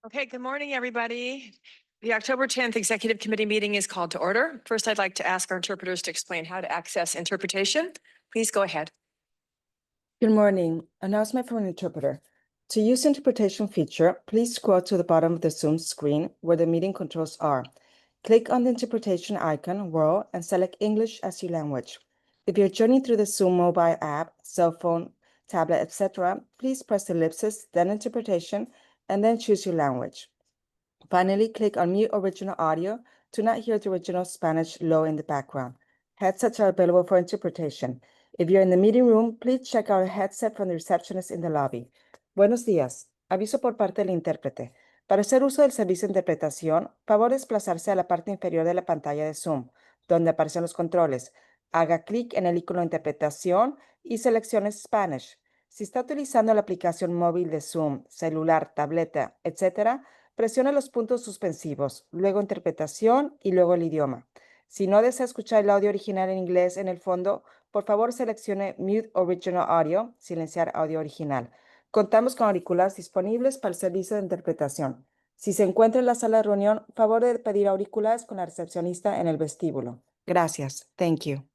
Okay, good morning, everybody. The October 10th Executive Committee meeting is called to order. First, I'd like to ask our interpreters to explain how to access interpretation. Please go ahead. Good morning. Announcement from an interpreter. To use interpretation feature, please scroll to the bottom of the Zoom screen where the meeting controls are. Click on the interpretation icon, world, and select English as your language. If you're joining through the Zoom mobile app, cell phone, tablet, etc., please press ellipsis, then interpretation, and then choose your language. Finally, click on mute original audio to not hear the original Spanish low in the background. Headsets are available for interpretation. If you're in the meeting room, please check out a headset from the receptionist in the lobby. Buenos días. Aviso por parte del intérprete. Para hacer uso del servicio de interpretación, favor desplazarse a la parte inferior de la pantalla de Zoom, donde aparecen los controles. Haga clic en el icono de interpretación y seleccione Spanish. Si está utilizando la aplicación móvil de Zoom, celular, tableta, etc., presione los puntos suspensivos, luego interpretación y luego el idioma. Si no desea escuchar el audio original en inglés en el fondo, por favor seleccione Mute Original Audio, silenciar audio original. Contamos con auriculares disponibles para el servicio de interpretación. Si se encuentra en la sala de reunión, favor de pedir auriculares con la recepcionista en el vestíbulo. Gracias. Thank you.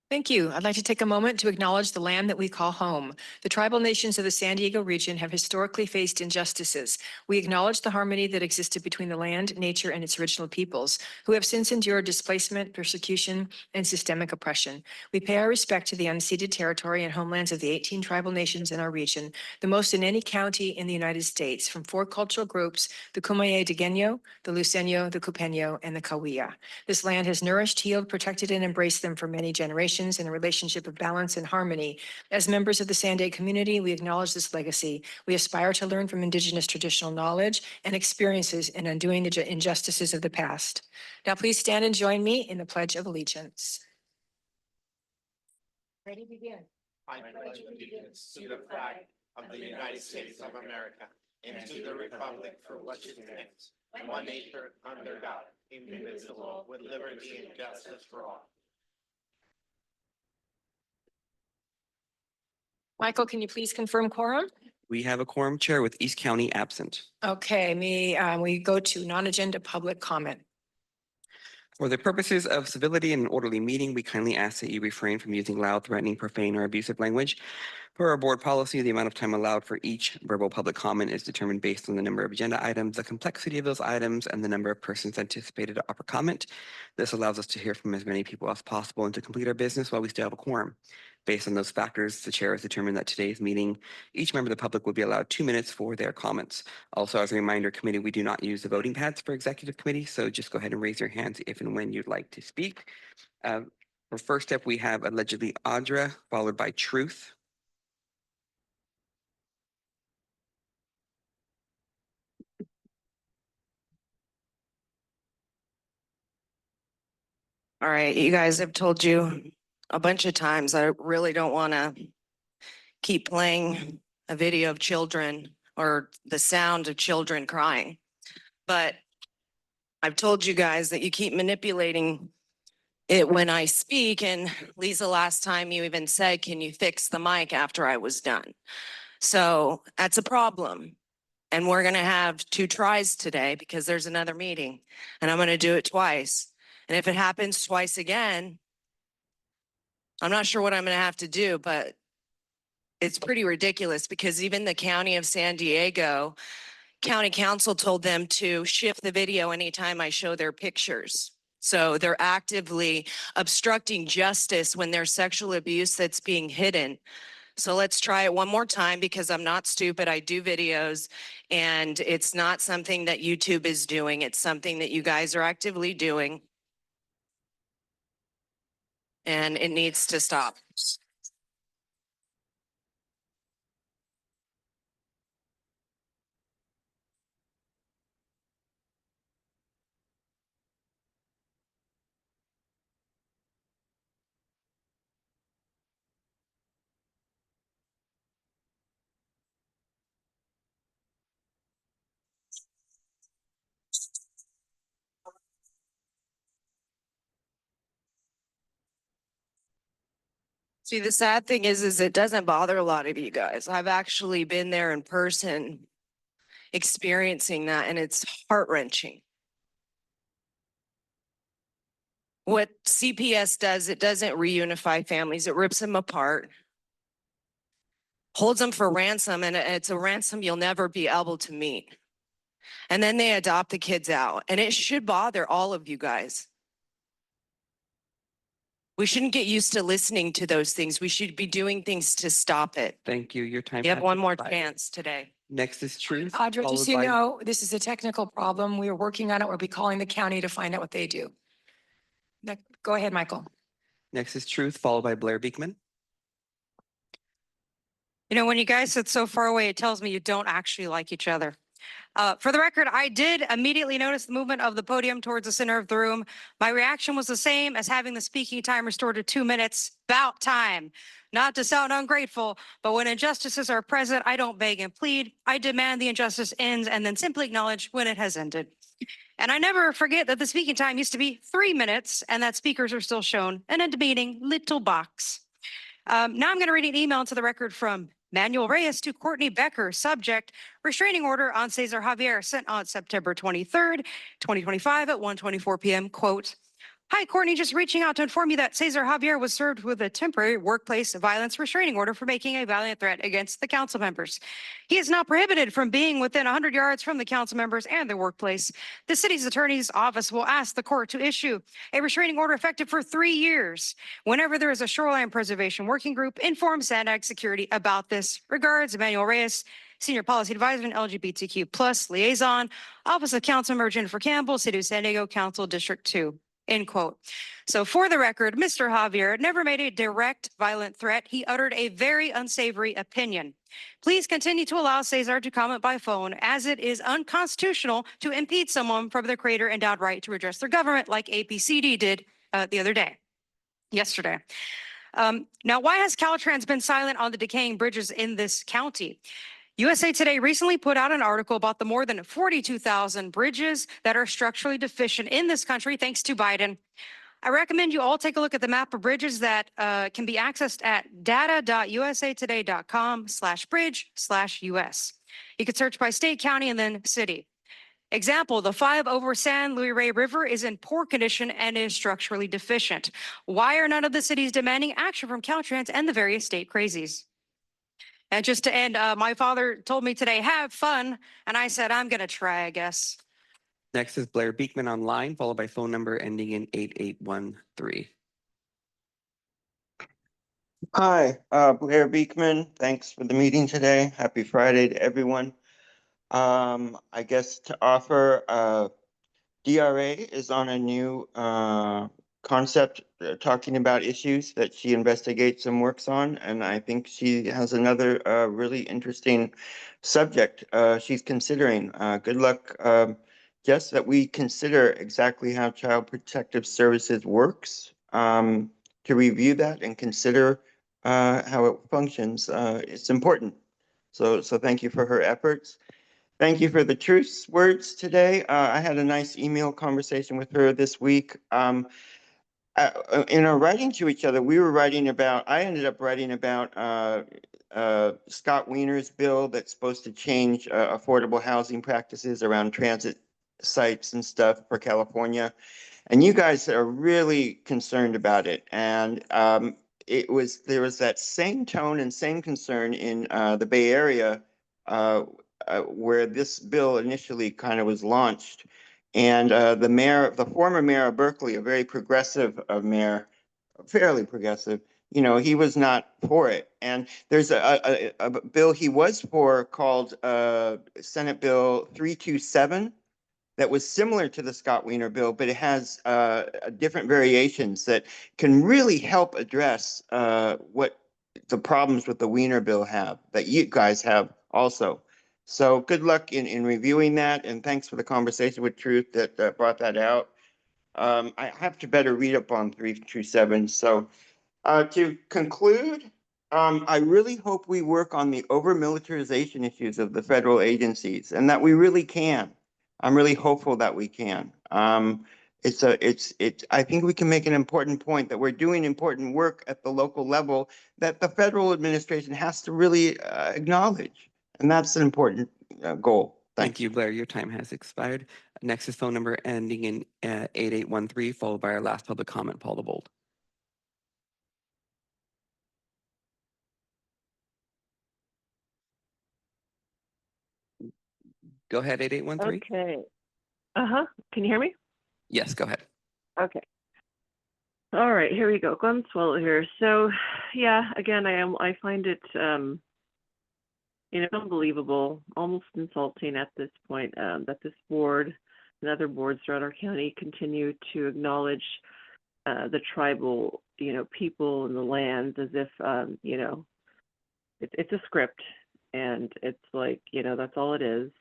Thank you. I'd like to take a moment to acknowledge the land that we call home. The tribal nations of the San Diego region have historically faced injustices. We acknowledge the harmony that existed between the land, nature, and its original peoples, who have since endured displacement, persecution, and systemic oppression. We pay our respect to the unceded territory and homelands of the 18 tribal nations in our region, the most in any county in the United States, from 4 cultural groups, the Kumeyaay Digueño, the Luiseño, the Cupeño, and the Cahuilla. This land has nourished, healed, protected, and embraced them for many generations in a relationship of balance and harmony. As members of the SANDAG community, we acknowledge this legacy. We aspire to learn from Indigenous traditional knowledge and experiences in undoing the injustices of the past. Now, please stand and join me in the Pledge of Allegiance. Ready, begin. I pledge allegiance to the flag of the United States of America and to the republic for which it stands, one nation under God, indivisible, with liberty and justice for all. Michael, can you please confirm quorum? We have a quorum, Chair, with East County absent. Okay, we go to non-agenda public comment. For the purposes of civility and an orderly meeting, we kindly ask that you refrain from using loud, threatening, profane, or abusive language. Per our board policy, the amount of time allowed for each verbal public comment is determined based on the number of agenda items, the complexity of those items, and the number of persons anticipated to offer comment. This allows us to hear from as many people as possible and to complete our business while we still have a quorum. Based on those factors, the chair has determined that today's meeting, each member of the public will be allowed 2 minutes for their comments. Also, as a reminder, committee, we do not use the voting pads for executive committee, so just go ahead and raise your hands if and when you'd like to speak. For first step, we have allegedly Audra, followed by Truth. All right, you guys have told you a bunch of times, I really don't want to keep playing a video of children or the sound of children crying. But I've told you guys that you keep manipulating it when I speak. And Lisa, last time you even said, can you fix the mic after I was done? So that's a problem. And we're going to have 2 tries today because there's another meeting and I'm going to do it twice. And if it happens twice again, I'm not sure what I'm going to have to do, but it's pretty ridiculous because even the county of San Diego, county council told them to shift the video anytime I show their pictures. So they're actively obstructing justice when there's sexual abuse that's being hidden. So let's try it one more time because I'm not stupid. I do videos and it's not something that YouTube is doing. It's something that you guys are actively doing. And it needs to stop. See, the sad thing is it doesn't bother a lot of you guys. I've actually been there in person experiencing that, and it's heart-wrenching. What CPS does, it doesn't reunify families, it rips them apart, holds them for ransom, and it's a ransom you'll never be able to meet. And then they adopt the kids out, and it should bother all of you guys. We shouldn't get used to listening to those things. We should be doing things to stop it. Thank you. Your time. You have has one more expired. chance today. Next is Truth. Audra, just followed so you by- know, this is a technical problem. We are working on it. We'll be calling the county to find out what they do. Go ahead, Michael. Next is Truth, followed by Blair Beekman. You know, when you guys sit so far away, it tells me you don't actually like each other. For the record, I did immediately notice the movement of the podium towards the center of the room. My reaction was the same as having the speaking time restored to 2 minutes. About time. Not to sound ungrateful, but when injustices are present, I don't beg and plead. I demand the injustice ends and then simply acknowledge when it has ended. And I never forget that the speaking time used to be 3 minutes and that speakers are still shown in a debating little box. Now I'm going to read an email into the record from Manuel Reyes to Courtney Becker, subject, restraining order on Cesar Javier, sent on September 23rd, 2025 at 1:24 p.m. Quote, "Hi, Courtney, just reaching out to inform you that Cesar Javier was served with a temporary workplace violence restraining order for making a violent threat against the council members. He is now prohibited from being within 100 yards from the council members and their workplace. The city's attorney's office will ask the court to issue a restraining order effective for 3 years. Whenever there is a shoreline preservation working group, inform SANDAG security about this. Regards, Emmanuel Reyes, Senior Policy Advisor and LGBTQ plus liaison, Office of Councilmember Jennifer Campbell, City of San Diego Council District 2. End quote. So for the record, Mr. Javier never made a direct violent threat. He uttered a very unsavory opinion. Please continue to allow Cesar to comment by phone, as it is unconstitutional to impede someone from their creator endowed right to redress their government like APCD did yesterday. Now, why has Caltrans been silent on the decaying bridges in this county? USA Today recently put out an article about the more than 42,000 bridges that are structurally deficient in this country, thanks to Biden. I recommend you all take a look at the map of bridges that can be accessed at data.usatoday.com/bridge/US. You can search by state, county, and then city. Example, the 5 over San Luis Rey River is in poor condition and is structurally deficient. Why are none of the cities demanding action from Caltrans and the various state crazies? And just to end, my father told me today, have fun. And I said, I'm going to try, I guess. Next is Blair Beekman online, followed by phone number ending in 8813. Hi, Blair Beekman. Thanks for the meeting today. Happy Friday to everyone. I guess to offer, DRA is on a new concept talking about issues that she investigates and works on, and I think she has another really interesting subject she's considering. Good luck, Jess, that we consider exactly how Child Protective Services works, to review that and consider how it functions. It's important. So thank you for her efforts. Thank you for the truce words today. I had a nice email conversation with her this week. In our writing to each other, I ended up writing about Scott Wiener's bill that's supposed to change affordable housing practices around transit sites and stuff for California. And you guys are really concerned about it. And there was that same tone and same concern in the Bay Area where this bill initially kind of was launched. And the former mayor of Berkeley, a very progressive mayor, fairly progressive, he was not for it. And there's a bill he was for called Senate Bill 327 that was similar to the Scott Wiener bill, but it has different variations that can really help address what the problems with the Wiener bill have, that you guys have also. So good luck in reviewing that, and thanks for the conversation with Truth that brought that out. I have to better read up on 327. So to conclude, I really hope we work on the over-militarization issues of the federal agencies, and that we really can. I'm really hopeful that we can. I think we can make an important point that we're doing important work at the local level that the federal administration has to really acknowledge. And that's an important goal. Thanks. you, Blair. Your time has expired. Next is phone number ending in 8813, followed by our last public comment, Paul the Bold. Go ahead, 8813. Okay. Can you hear me? Yes, go ahead. Okay. All right, here we go. Glenn Swallow here. So, yeah, again, I find it, unbelievable, almost insulting at this point, that this board and other boards throughout our county continue to acknowledge the tribal, people and the lands as if, it's a script, and it's like, that's all it is.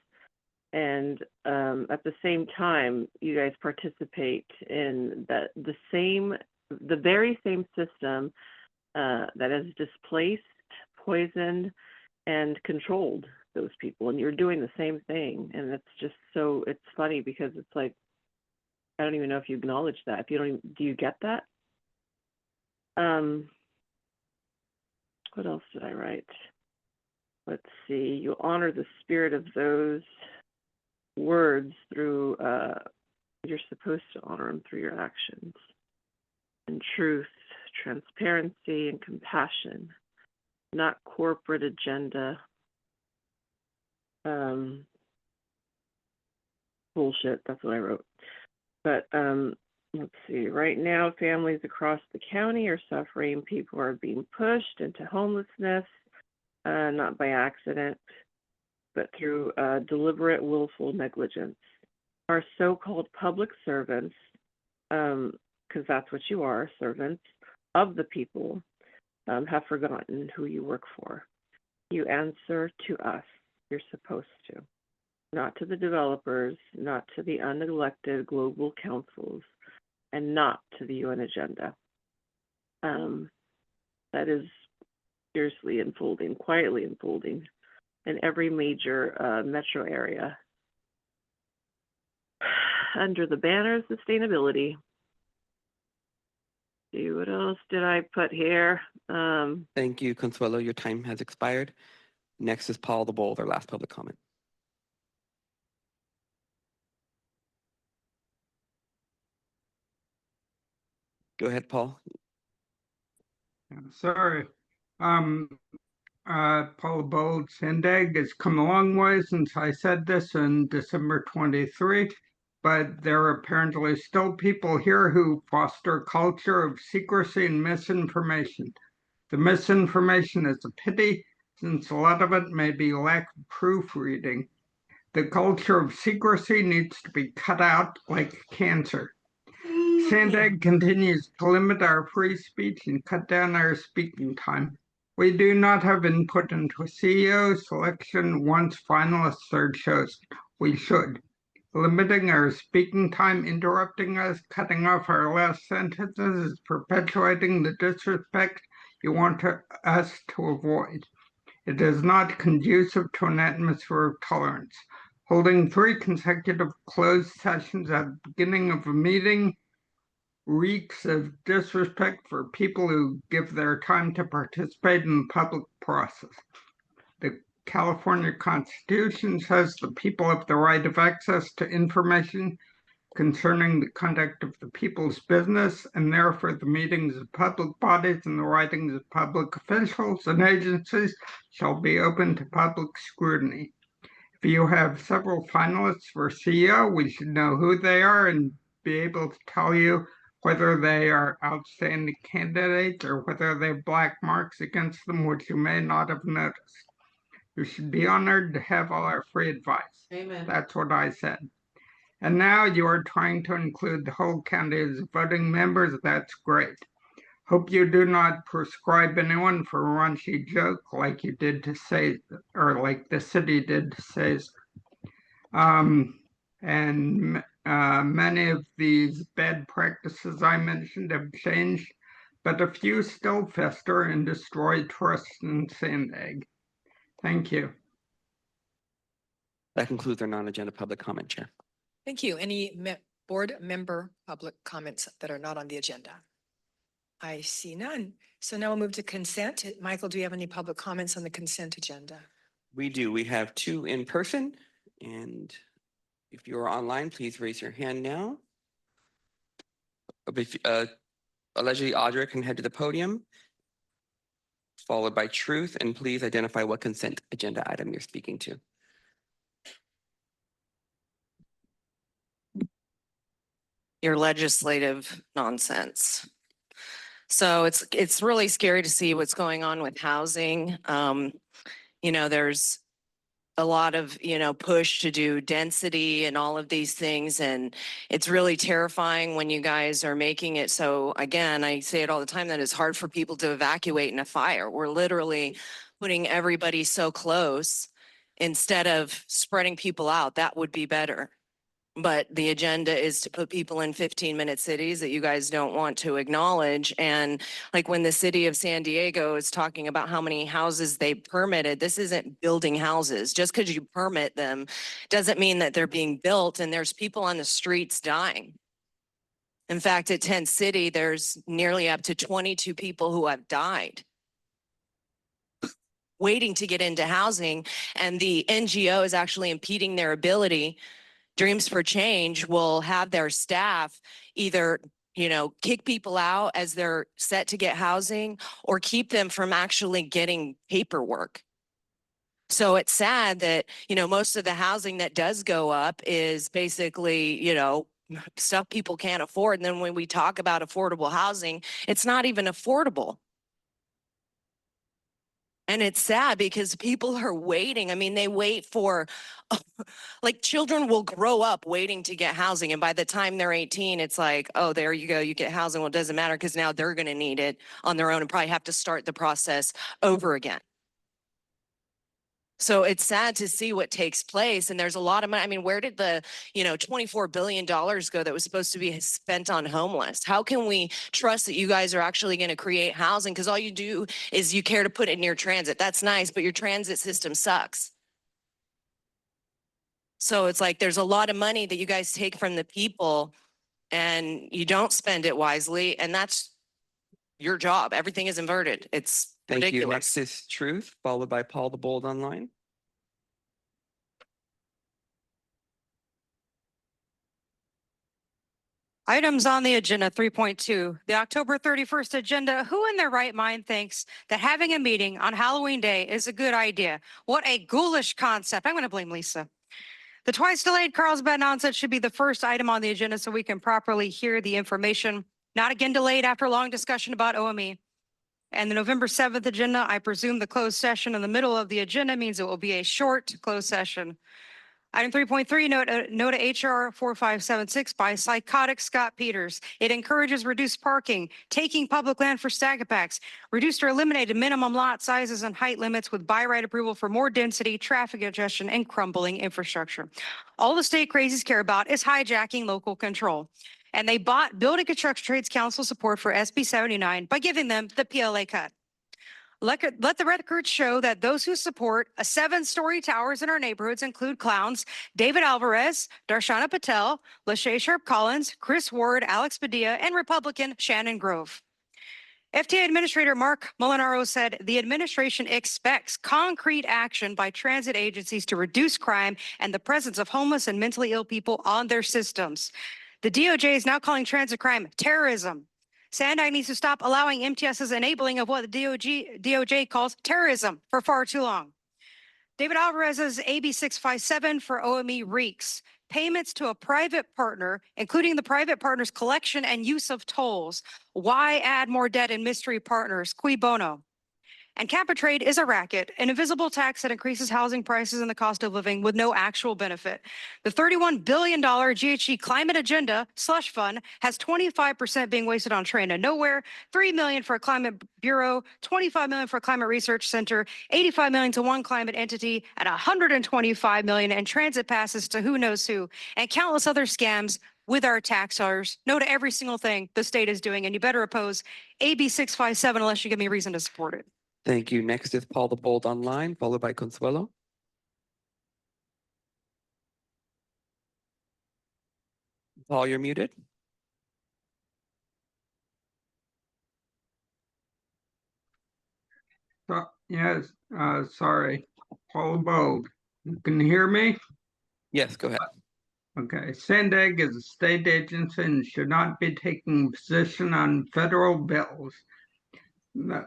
And at the same time, you guys participate in the very same system that has displaced, poisoned, and controlled those people. And you're doing the same thing. And it's funny because it's like, I don't even know if you acknowledge that. If you don't, do you get that? What else did I write? Let's see. You honor the spirit of those words through, you're supposed to honor them through your actions. And truth, transparency, and compassion, not corporate agenda. Bullshit, that's what I wrote. But let's see, right now, families across the county are suffering. People are being pushed into homelessness, not by accident, but through deliberate, willful negligence. Our so-called public servants, because that's what you are, servants of the people, have forgotten who you work for. You answer to us. You're supposed to. Not to the developers, not to the unelected global councils, and not to the UN agenda. That is seriously unfolding, quietly unfolding in every major metro area. Under the banner of sustainability. See, what else did I put here? Thank you, Consuelo. Your time has expired. Next is Paul the Bold, our last public comment. Go ahead, Paul. Sorry. Paul Bold, SANDAG has come a long way since I said this in December 23, but there are apparently still people here who foster a culture of secrecy and misinformation. The misinformation is a pity, since a lot of it may be lack of proofreading. The culture of secrecy needs to be cut out like cancer. SANDAG continues to limit our free speech and cut down our speaking time. We do not have input into CEO selection once finalists are chosen. We should. Limiting our speaking time, interrupting us, cutting off our last sentences is perpetuating the disrespect you want us to avoid. It is not conducive to an atmosphere of tolerance. Holding 3 consecutive closed sessions at the beginning of a meeting reeks of disrespect for people who give their time to participate in the public process. The California Constitution says the people have the right of access to information concerning the conduct of the people's business, and therefore the meetings of public bodies and the writings of public officials and agencies shall be open to public scrutiny. If you have several finalists for CEO, we should know who they are and be able to tell you whether they are outstanding candidates or whether they have black marks against them, which you may not have noticed. You should be honored to have all our free advice. Amen. That's what I said. And now you are trying to include the whole county as voting members. That's great. Hope you do not prescribe anyone for a raunchy joke like you did to say, or like the city did to Caesar. Many of these bad practices I mentioned have changed, but a few still fester and destroy trust in SANDAG. Thank you. That concludes our non-agenda public comment, Chair. Thank you. Any board member public comments that are not on the agenda? I see none. So now we'll move to consent. Michael, do you have any public comments on the consent agenda? We do. We have 2 in person And if you're online, please raise your hand now. Allegedly, Audra can head to the podium, followed by Truth, and please identify what consent agenda item you're speaking to. Your legislative nonsense. So it's really scary to see what's going on with housing. You know, there's a lot of, push to do density and all of these things. And it's really terrifying when you guys are making it. So again, I say it all the time that it's hard for people to evacuate in a fire. We're literally putting everybody so close instead of spreading people out. That would be better. But the agenda is to put people in 15-minute cities that you guys don't want to acknowledge. And like when the city of San Diego is talking about how many houses they permitted, this isn't building houses. Just because you permit them doesn't mean that they're being built and there's people on the streets dying. In fact, at Tent City, there's nearly up to 22 people who have died waiting to get into housing, and the NGO is actually impeding their ability. Dreams for Change will have their staff either, kick people out as they're set to get housing or keep them from actually getting paperwork. So it's sad that, most of the housing that does go up is basically, stuff people can't afford. And then when we talk about affordable housing, it's not even affordable. And it's sad because people are waiting. I mean, they wait for, like, children will grow up waiting to get housing. And by the time they're 18, it's like, oh, there you go, you get housing. Well, it doesn't matter because now they're going to need it on their own and probably have to start the process over again. So it's sad to see what takes place. And there's a lot of money. I mean, where did the, $24 billion go that was supposed to be spent on homeless? How can we trust that you guys are actually going to create housing? Because all you do is you care to put it near transit. That's nice, but your transit system sucks. So it's like there's a lot of money that you guys take from the people and you don't spend it wisely. And that's your job. Everything is inverted. It's Thank ridiculous. you. Next is Truth, followed by Paul the Bold online. Items on the agenda 3.2, the October 31st agenda. Who in their right mind thinks that having a meeting on Halloween Day is a good idea? What a ghoulish concept. I'm going to blame Lisa. The twice delayed Carlsbad nonsense should be the first item on the agenda so we can properly hear the information, not again delayed after a long discussion about OME. And the November 7th agenda, I presume the closed session in the middle of the agenda means it will be a short closed session. Item 3.3, note HR 4576 by Psychotic Scott Peters. It encourages reduced parking, taking public land for stagger packs, reduced or eliminated minimum lot sizes and height limits with by right approval for more density, traffic congestion, and crumbling infrastructure. All the state crazies care about is hijacking local control. And they bought Building Construction Trades Council support for SB 79 by giving them the PLA cut. Let the record show that those who support 7-story towers in our neighborhoods include clowns David Alvarez, Darshana Patel, Lachey Sharp Collins, Chris Ward, Alex Padilla, and Republican Shannon Grove. FTA Administrator Mark Molinaro said the administration expects concrete action by transit agencies to reduce crime and the presence of homeless and mentally ill people on their systems. The DOJ is now calling transit crime terrorism. SANDAG needs to stop allowing MTS's enabling of what the DOJ calls terrorism for far too long. David Alvarez's AB 657 for OME reeks. Payments to a private partner, including the private partner's collection and use of tolls. Why add more debt and mystery partners? Cui bono? And cap and trade is a racket, an invisible tax that increases housing prices and the cost of living with no actual benefit. The $31 billion GHG climate agenda slush fund has 25% being wasted on train to nowhere, $3 million for a climate bureau, $25 million for a climate research center, $85 million to one climate entity, and $125 million in transit passes to who knows who, and countless other scams with our tax dollars. No to every single thing the state is doing, and you better oppose AB 657 unless you give me a reason to support it. Thank you. Next is Paul the Bold online, followed by Consuelo. Paul, you're muted. Yes, sorry, Paul Bold. You can hear me? Yes, go ahead. Okay, SANDAG is a state agency and should not be taking position on federal bills,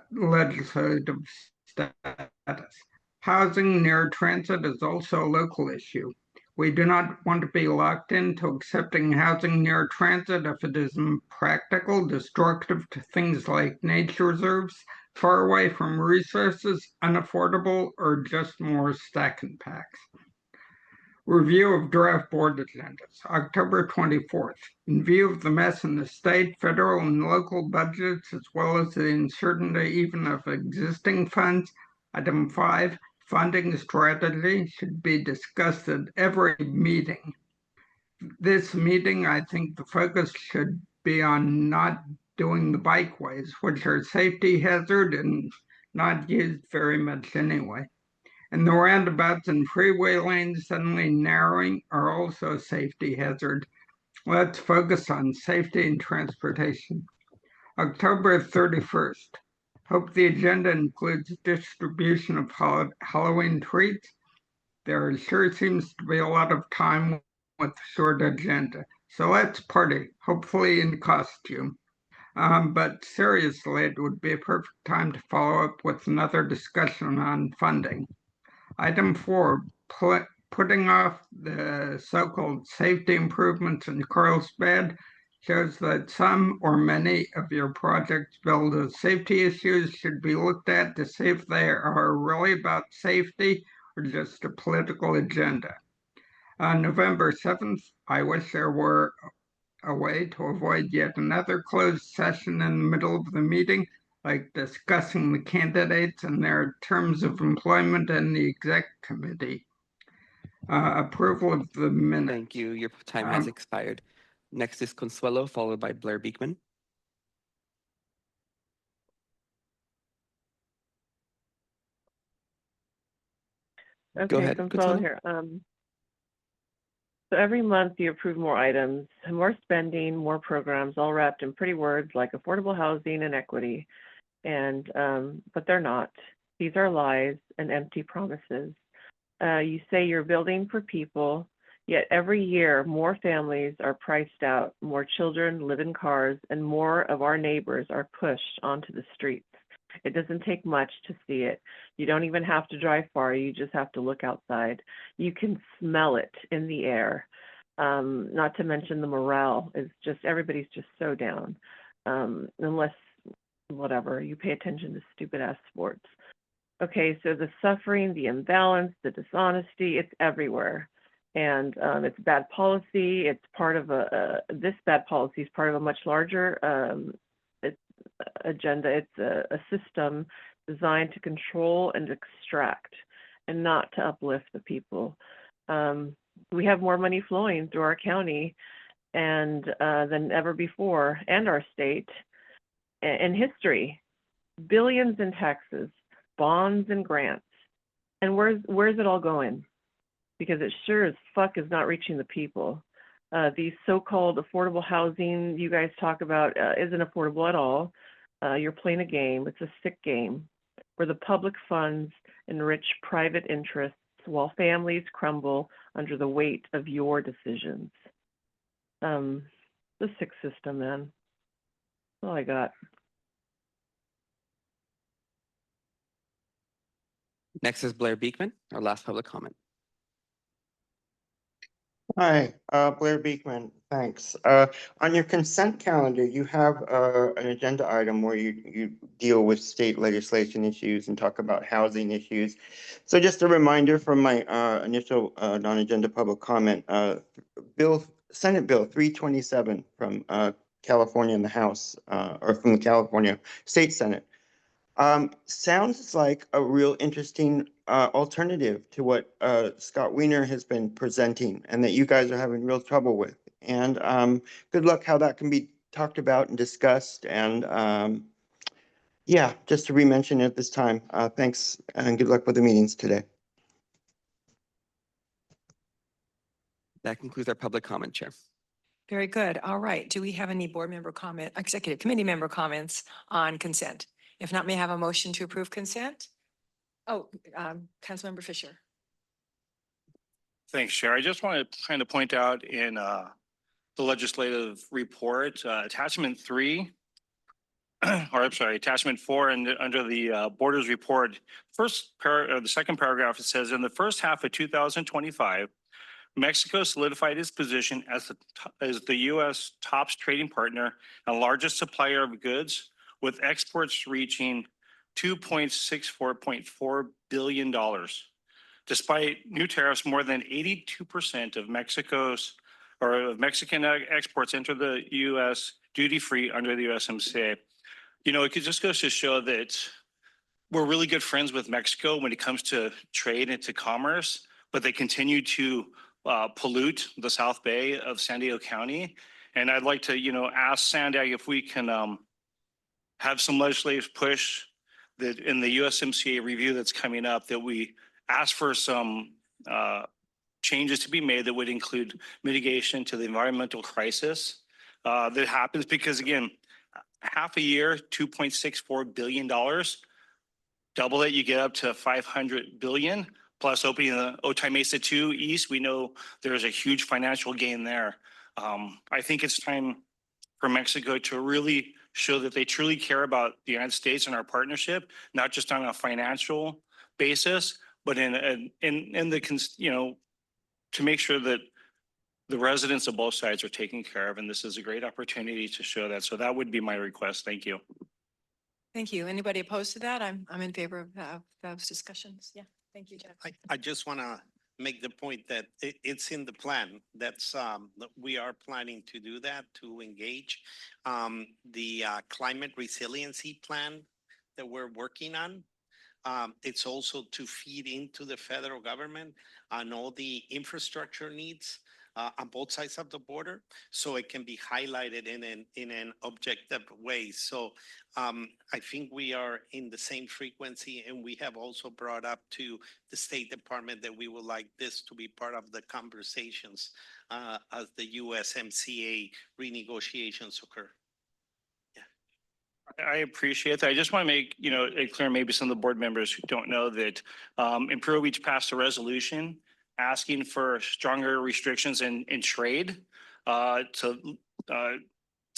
legislative status. Housing near transit is also a local issue. We do not want to be locked into accepting housing near transit if it is impractical, destructive to things like nature reserves, far away from resources, unaffordable, or just more stack and packs. Review of draft board agendas, October 24th. In view of the mess in the state, federal, and local budgets, as well as the uncertainty even of existing funds, item 5, funding strategy should be discussed at every meeting. This meeting, I think the focus should be on not doing the bikeways, which are a safety hazard and not used very much anyway. And the roundabouts and freeway lanes suddenly narrowing are also a safety hazard. Let's focus on safety and transportation. October 31st. Hope the agenda includes distribution of Halloween treats. There sure seems to be a lot of time with a short agenda. So let's party, hopefully in costume. But seriously, it would be a perfect time to follow up with another discussion on funding. Item 4, putting off the so-called safety improvements in Carlsbad shows that some or many of your projects billed as safety issues should be looked at to see if they are really about safety or just a political agenda. On November 7th, I wish there were a way to avoid yet another closed session in the middle of the meeting, like discussing the candidates and their terms of employment in the exec committee. Approval of the minutes. Thank you. Your time has expired. Next is Consuelo, followed by Blair Beekman. Okay, Go ahead, Consuelo Consuelo. here. So every month you approve more items, more spending, more programs, all wrapped in pretty words like affordable housing and equity. And but they're not. These are lies and empty promises. You say you're building for people, yet every year more families are priced out, more children live in cars, and more of our neighbors are pushed onto the streets. It doesn't take much to see it. You don't even have to drive far. You just have to look outside. You can smell it in the air. Not to mention the morale is just, everybody's just so down. Unless, whatever, you pay attention to stupid ass sports. Okay, so the suffering, the imbalance, the dishonesty, it's everywhere. And it's bad policy. It's part of this bad policy is part of a much larger agenda. It's a system designed to control and extract and not to uplift the people. We have more money flowing through our county and than ever before, and our state in history. Billions in taxes, bonds and grants. And where's it all going? Because it sure as fuck is not reaching the people. These so-called affordable housing you guys talk about isn't affordable at all. You're playing a game. It's a sick game where the public funds enrich private interests while families crumble under the weight of your decisions. The sick system, man. That's all I got. Next is Blair Beekman, our last public comment. Hi, Blair Beekman, thanks. On your consent calendar, you have an agenda item where you deal with state legislation issues and talk about housing issues. So just a reminder from my initial non-agenda public comment, Senate Bill 327 from California in the House, or from the California State Senate, sounds like a real interesting alternative to what Scott Wiener has been presenting and that you guys are having real trouble with. And good luck how that can be talked about and discussed. And yeah, just to re-mention it this time, thanks and good luck with the meetings today. That concludes our public comment, Chair. Very good. All right. Do we have any board member comment, executive committee member comments on consent? If not, may I have a motion to approve consent? Oh, Councilmember Fisher. Thanks, Chair. I just want to kind of point out in the legislative report, attachment 3, or I'm sorry, attachment 4, and under the borders report, the second paragraph, it says, in the first half of 2025, Mexico solidified its position as the U.S. top trading partner and largest supplier of goods, with exports reaching $2.64.4 billion. Despite new tariffs, more than 82% of Mexican exports enter the U.S. duty-free under the USMCA. You know, it just goes to show that we're really good friends with Mexico when it comes to trade and to commerce, but they continue to pollute the South Bay of San Diego County. And I'd like to, ask SANDAG if we can have some legislative push that in the USMCA review that's coming up, that we ask for some changes to be made that would include mitigation to the environmental crisis that happens, because again, half a year, $2.64 billion, double it, you get up to $500 billion. Plus opening the Otay Mesa 2 East, we know there's a huge financial gain there. I think it's time for Mexico to really show that they truly care about the United States and our partnership, not just on a financial basis, but in the, to make sure that the residents of both sides are taken care of. And this is a great opportunity to show that. So that would be my request. Thank you. Thank you. Anybody opposed to that? I'm in favor of those discussions. Yeah. Thank you, Jeff. I just want to make the point that it's in the plan. That's we are planning to do that, to engage the climate resiliency plan that we're working on. It's also to feed into the federal government on all the infrastructure needs on both sides of the border, so it can be highlighted in an objective way. So I think we are in the same frequency, and we have also brought up to the State Department that we would like this to be part of the conversations as the USMCA renegotiations occur. I appreciate that. I just want to make, it clear, maybe some of the board members who don't know that Imperial Beach passed a resolution asking for stronger restrictions in trade to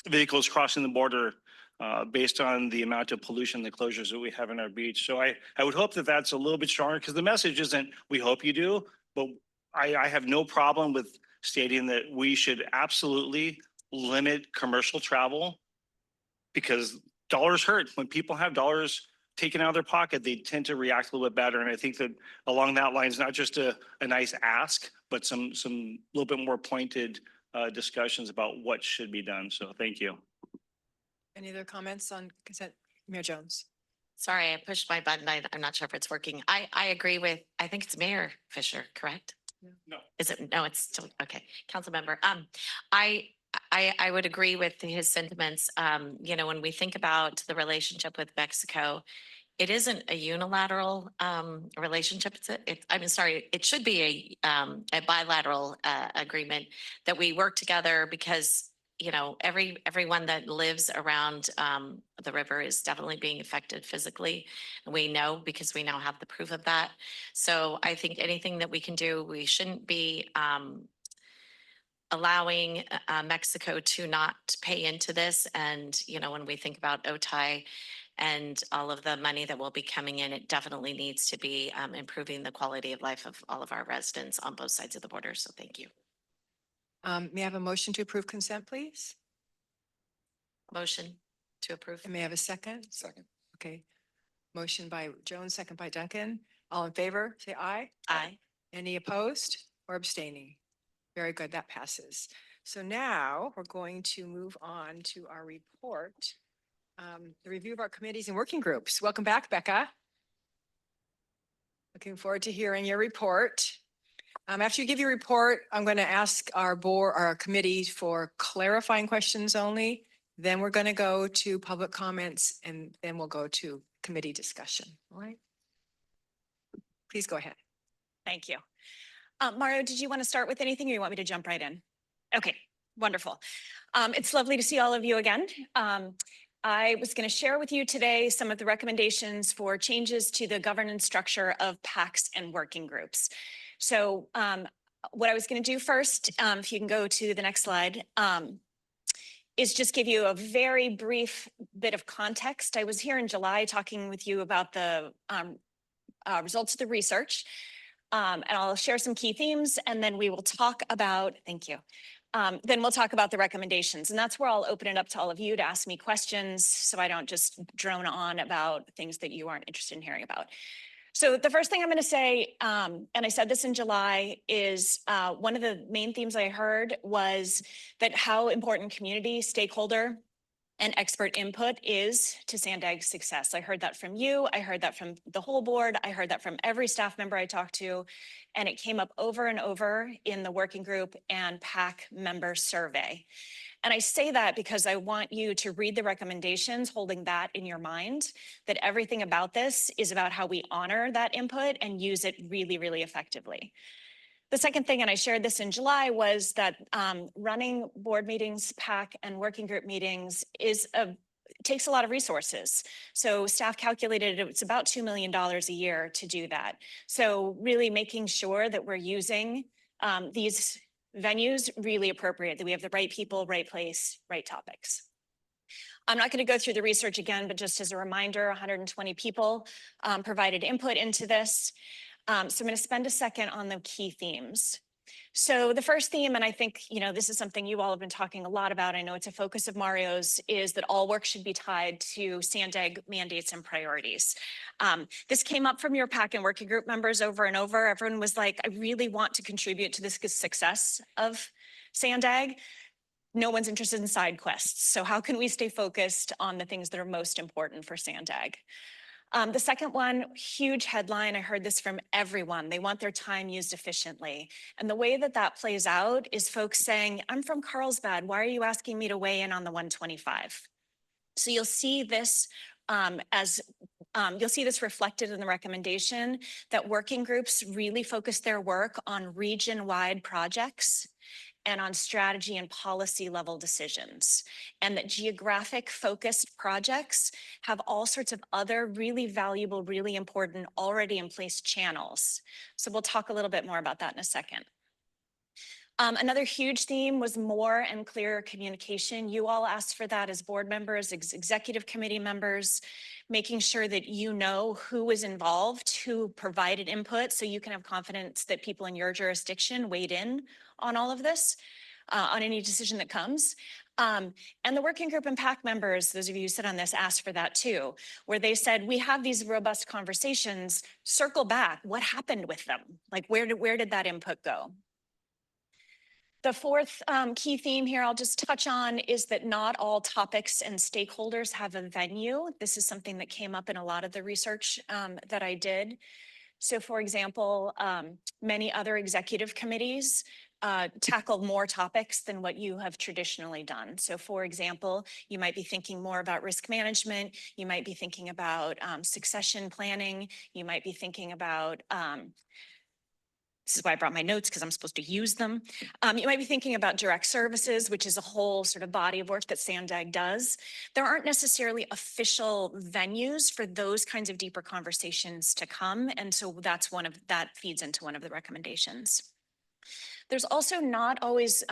vehicles crossing the border based on the amount of pollution, the closures that we have in our beach. So I would hope that that's a little bit stronger, because the message isn't, we hope you do, but I have no problem with stating that we should absolutely limit commercial travel, because dollars hurt. When people have dollars taken out of their pocket, they tend to react a little bit better. And I think that along that line is not just a nice ask, but some little bit more pointed discussions about what should be done. So thank you. Any other comments on consent? Mayor Jones. Sorry, I pushed my button. I'm not sure if it's working. I agree with, I think it's Mayor Fisher, correct? No. Is it? No, it's still, okay. Council member. I would agree with his sentiments. When we think about the relationship with Mexico, it isn't a unilateral relationship. It should be a bilateral agreement that we work together, because everyone that lives around the river is definitely being affected physically. And we know, because we now have the proof of that. So I think anything that we can do, we shouldn't be allowing Mexico to not pay into this. And, when we think about Otay and all of the money that will be coming in, it definitely needs to be improving the quality of life of all of our residents on both sides of the border. So thank you. May I have a motion to approve consent, please? Motion to approve. And may I have a second? Second. Okay. Motion by Jones, second by Duncan. All in favor, say aye. Aye. Any opposed or abstaining? Very good, that passes. So now we're going to move on to our report, the review of our committees and working groups. Welcome back, Becca. Looking forward to hearing your report. After you give your report, I'm going to ask our board, our committee, for clarifying questions only. Then we're going to go to public comments, and then we'll go to committee discussion. All right. Please go ahead. Thank you. Mario, did you want to start with anything, or you want me to jump right in? Okay, wonderful. It's lovely to see all of you again. I was going to share with you today some of the recommendations for changes to the governance structure of PACs and working groups. So what I was going to do first, if you can go to the next slide, is just give you a very brief bit of context. I was here in July talking with you about the results of the research, and I'll share some key themes, and then we will talk about, thank you. Then we'll talk about the recommendations, and that's where I'll open it up to all of you to ask me questions so I don't just drone on about things that you aren't interested in hearing about. So the first thing I'm going to say, and I said this in July, is one of the main themes I heard was that how important community, stakeholder, and expert input is to SANDAG's success. I heard that from you. I heard that from the whole board. I heard that from every staff member I talked to. And it came up over and over in the working group and PAC member survey. And I say that because I want you to read the recommendations, holding that in your mind, that everything about this is about how we honor that input and use it really, really effectively. The second thing, and I shared this in July, was that running board meetings, PAC, and working group meetings takes a lot of resources. So staff calculated it's about $2 million a year to do that. So really making sure that we're using these venues really appropriate, that we have the right people, right place, right topics. I'm not going to go through the research again, but just as a reminder, 120 people provided input into this. So I'm going to spend a second on the key themes. So the first theme, and I think, this is something you all have been talking a lot about, I know it's a focus of Mario's, is that all work should be tied to SANDAG mandates and priorities. This came up from your PAC and working group members over and over. Everyone was like, I really want to contribute to this success of SANDAG. No one's interested in side quests. So how can we stay focused on the things that are most important for SANDAG? The second one, huge headline, I heard this from everyone. They want their time used efficiently. And the way that that plays out is folks saying, I'm from Carlsbad. Why are you asking me to weigh in on the 125? So you'll see this you'll see this reflected in the recommendation that working groups really focus their work on region-wide projects and on strategy and policy level decisions, and that geographic focused projects have all sorts of other really valuable, really important, already in place channels. So we'll talk a little bit more about that in a second. Another huge theme was more and clearer communication. You all asked for that as board members, executive committee members, making sure that you know who was involved, who provided input, so you can have confidence that people in your jurisdiction weighed in on all of this, on any decision that comes. And the working group and PAC members, those of you who sit on this, asked for that too, where they said, we have these robust conversations, circle back, what happened with them? Like, where did that input go? The fourth key theme here I'll just touch on is that not all topics and stakeholders have a venue. This is something that came up in a lot of the research that I did. So for example, many other executive committees tackle more topics than what you have traditionally done. So for example, you might be thinking more about risk management, you might be thinking about succession planning, you might be thinking about this is why I brought my notes, because I'm supposed to use them. You might be thinking about direct services, which is a whole sort of body of work that SANDAG does. There aren't necessarily official venues for those kinds of deeper conversations to come. And so that feeds into one of the recommendations. There's also not always,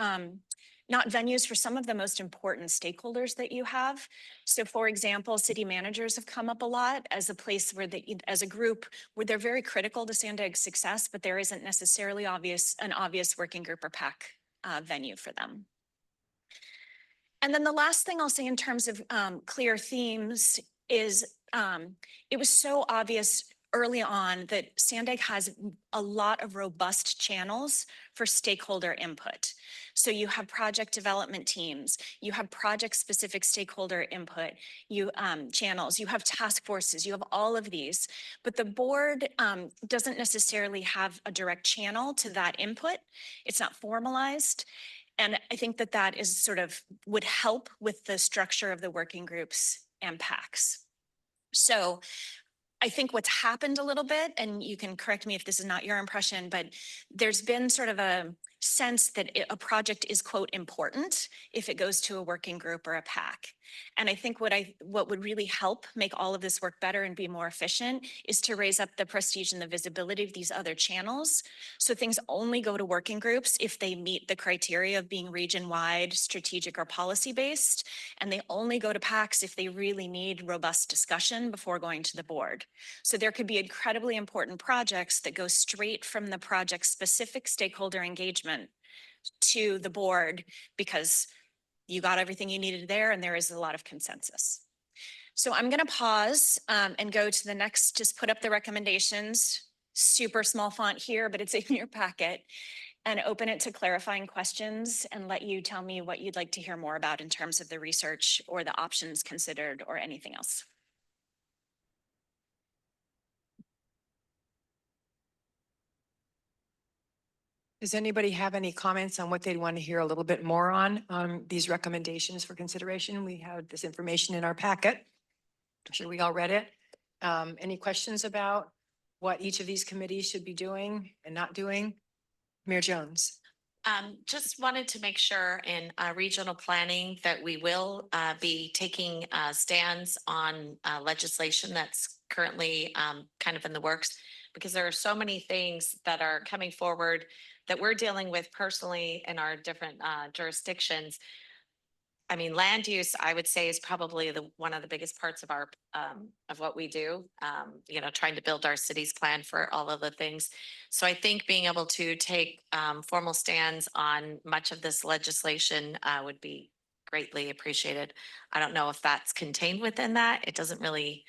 not venues for some of the most important stakeholders that you have. So for example, city managers have come up a lot as a place where as a group where they're very critical to SANDAG's success, but there isn't necessarily an obvious working group or PAC venue for them. And then the last thing I'll say in terms of clear themes is it was so obvious early on that SANDAG has a lot of robust channels for stakeholder input. So you have project development teams, you have project-specific stakeholder input, channels, you have task forces, you have all of these. But the board doesn't necessarily have a direct channel to that input. It's not formalized. And I think that is would help with the structure of the working groups and PACs. So I think what's happened a little bit, and you can correct me if this is not your impression, but there's been sort of a sense that a project is, quote, important if it goes to a working group or a PAC. And I think what would really help make all of this work better and be more efficient is to raise up the prestige and the visibility of these other channels. So things only go to working groups if they meet the criteria of being region-wide, strategic, or policy-based. And they only go to PACs if they really need robust discussion before going to the board. So there could be incredibly important projects that go straight from the project-specific stakeholder engagement to the board because you got everything you needed there and there is a lot of consensus. So I'm going to pause and go to the next, just put up the recommendations, super small font here, but it's in your packet, and open it to clarifying questions and let you tell me what you'd like to hear more about in terms of the research or the options considered or anything else. Does anybody have any comments on what they'd want to hear a little bit more on these recommendations for consideration? We have this information in our packet. I'm sure we all read it. Any questions about what each of these committees should be doing and not doing? Mayor Jones. Just wanted to make sure in regional planning that we will be taking stands on legislation that's currently kind of in the works, because there are so many things that are coming forward that we're dealing with personally in our different jurisdictions. I mean, land use, I would say, is probably one of the biggest parts of our of what we do. You know, trying to build our city's plan for all of the things. So I think being able to take formal stands on much of this legislation would be greatly appreciated. I don't know if that's contained within that. It doesn't really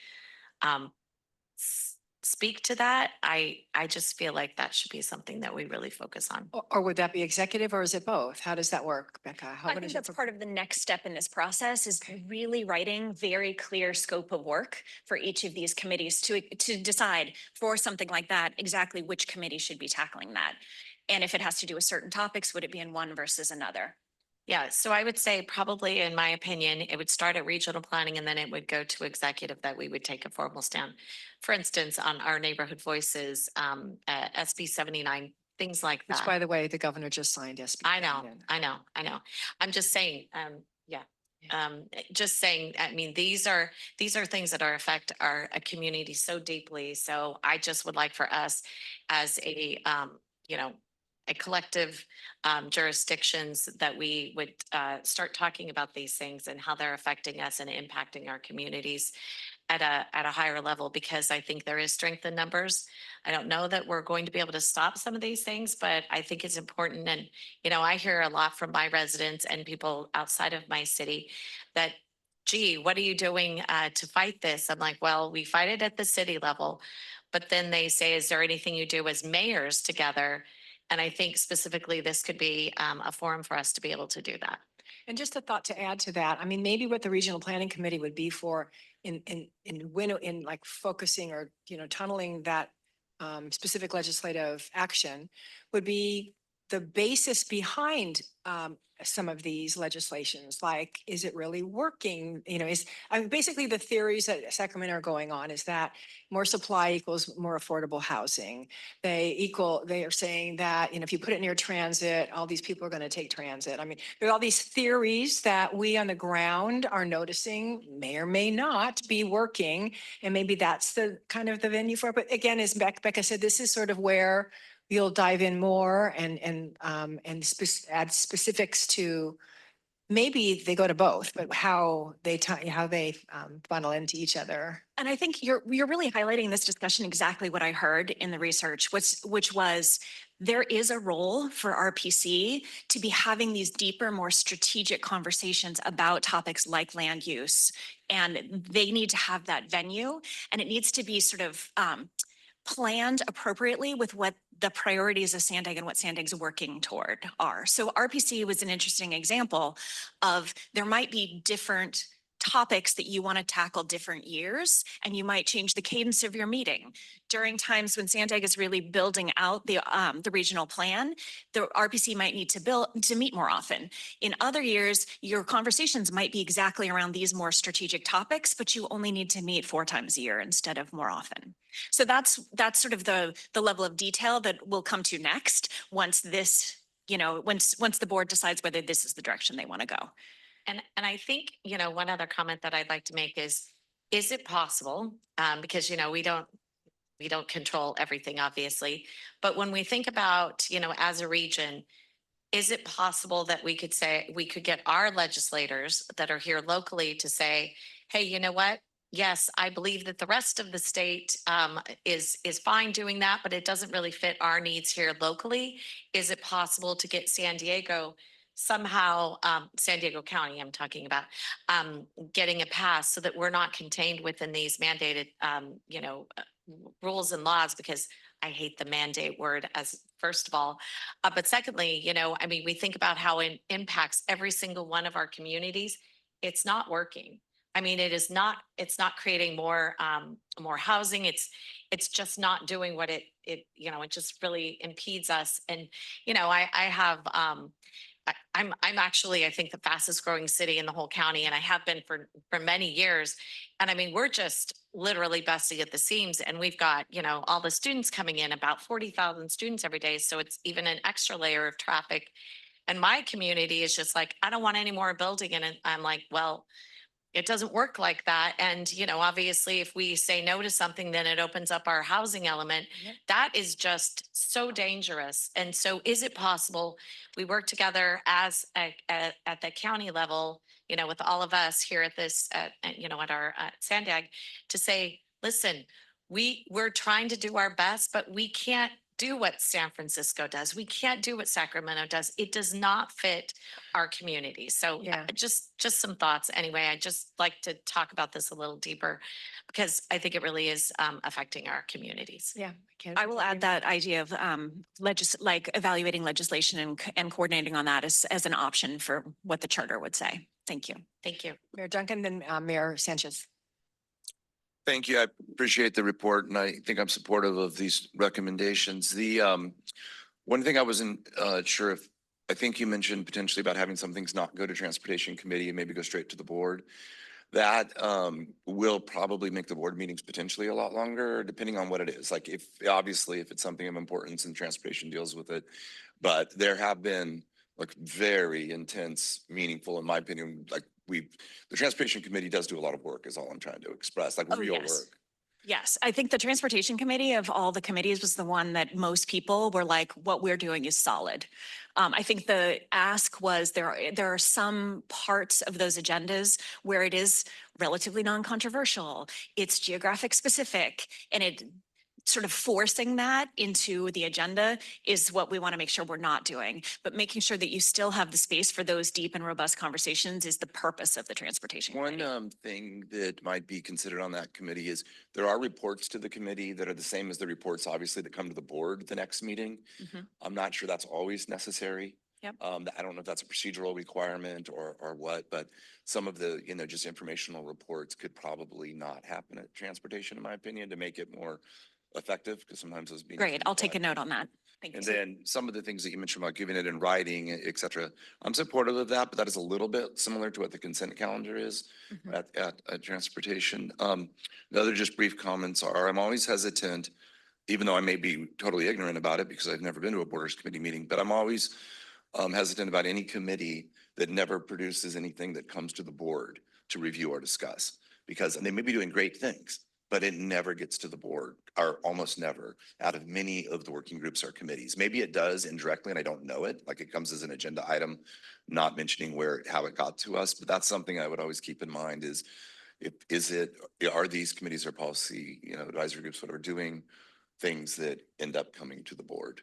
speak to that. I just feel like that should be something that we really focus on. Or would that be executive, or is it both? How does that work, Becca? I think that's part of the next step in this process is really writing very clear scope of work for each of these committees to decide for something like that, exactly which committee should be tackling that. And if it has to do with certain topics, would it be in one versus another? Yeah, so I would say probably, in my opinion, it would start at regional planning and then it would go to executive, that we would take a formal stand. For instance, on our neighborhood voices, SB 79, things like that. Which, by the way, the governor just signed SB. I know. I'm just saying, just saying, I mean, these are things that affect our community so deeply. So I just would like for us as a collective jurisdictions that we would start talking about these things and how they're affecting us and impacting our communities at a higher level, because I think there is strength in numbers. I don't know that we're going to be able to stop some of these things, but I think it's important. And, you know, I hear a lot from my residents and people outside of my city that, gee, what are you doing to fight this? I'm like, well, we fight it at the city level, but then they say, is there anything you do as mayors together? And I think specifically this could be a forum for us to be able to do that. And just a thought to add to that, I mean, maybe what the regional planning committee would be for in like focusing or, you know, tunneling that specific legislative action would be the basis behind some of these legislations. Like, is it really working? You know, I mean, basically the theories that Sacramento are going on is that more supply equals more affordable housing. They are saying that, you know, if you put it near transit, all these people are going to take transit. I mean, there are all these theories that we on the ground are noticing may or may not be working. And maybe that's the kind of the venue for it. But again, as Becca said, this is sort of where you'll dive in more and add specifics to, maybe they go to both, but how they funnel into each other. And I think you're really highlighting in this discussion exactly what I heard in the research, which was there is a role for RPC to be having these deeper, more strategic conversations about topics like land use. And they need to have that venue, and it needs to be sort of planned appropriately with what the priorities of SANDAG and what SANDAG's working toward are. So RPC was an interesting example of there might be different topics that you want to tackle different years, and you might change the cadence of your meeting. During times when SANDAG is really building out the regional plan, the RPC might need to meet more often. In other years, your conversations might be exactly around these more strategic topics, but you only need to meet 4 times a year instead of more often. So that's sort of the level of detail that we'll come to next once this, you know, once the board decides whether this is the direction they want to go. and I think, one other comment that I'd like to make is it possible? Because, we don't control everything, obviously. But when we think about, as a region, is it possible that we could get our legislators that are here locally to say, hey, you know what? Yes, I believe that the rest of the state is fine doing that, but it doesn't really fit our needs here locally. Is it possible to get San Diego somehow, San Diego County, I'm talking about, getting a pass so that we're not contained within these mandated, rules and laws? Because I hate the mandate word as first of all. But secondly, we think about how it impacts every single one of our communities. It's not working. It's not creating more housing. It's just not doing what it just really impedes us. And, I'm actually, I think, the fastest growing city in the whole county, and I have been for many years. And we're just literally busting at the seams, and we've got, all the students coming in, about 40,000 students every day. So it's even an extra layer of traffic. And my community is just like, I don't want any more building. And I'm like, well, it doesn't work like that. And, obviously, if we say no to something, then it opens up our housing element. Yep. That is just so dangerous. And so is it possible we work together as at the county level, with all of us here at this, at our SANDAG, to say, listen, we're trying to do our best, but we can't do what San Francisco does. We can't do what Sacramento does. It does not fit our community. So Yeah. just some thoughts. Anyway, I just like to talk about this a little deeper because I think it really is affecting our communities. Yeah. I will add that idea of evaluating legislation and coordinating on that as an option for what the charter would say. Thank you. Thank you. Mayor Duncan, then Mayor Sanchez. Thank you. I appreciate the report, and I think I'm supportive of these recommendations. The one thing I wasn't sure if, I think you mentioned potentially about having some things not go to Transportation Committee and maybe go straight to the board. That will probably make the board meetings potentially a lot longer, depending on what it is. Like obviously, if it's something of importance and transportation deals with it, but there have been like very intense, meaningful, in my opinion, like the Transportation Committee does do a lot of work is all I'm trying to express, like real yes. work. Yes, I think the Transportation Committee of all the committees was the one that most people were like, what we're doing is solid. I think the ask was there are some parts of those agendas where it is relatively non-controversial. It's geographic specific, and it sort of forcing that into the agenda is what we want to make sure we're not doing. But making sure that you still have the space for those deep and robust conversations is the purpose of the Transportation Committee. One thing that might be considered on that committee is there are reports to the committee that are the same as the reports, obviously, that come to the board the next meeting. Mhm. I'm not sure that's always necessary. Yep. I don't know if that's a procedural requirement or what, but some of the, just informational reports could probably not happen at transportation, in my opinion, to make it more effective, because sometimes those meetings. Great, I'll take a note on that. Thank you. And then some of the things that you mentioned about giving it in writing, et cetera, I'm supportive of that, but that is a little bit similar to what the consent calendar is Mhm. at transportation. The other just brief comments are, I'm always hesitant, even though I may be totally ignorant about it because I've never been to a Borders Committee meeting, but I'm always hesitant about any committee that never produces anything that comes to the board to review or discuss, because they may be doing great things, but it never gets to the board, or almost never, out of many of the working groups or committees. Maybe it does indirectly and I don't know it, like it comes as an agenda item, not mentioning how it got to us, but that's something I would always keep in mind is, are these committees or policy, advisory groups, whatever, doing things that end up coming to the board?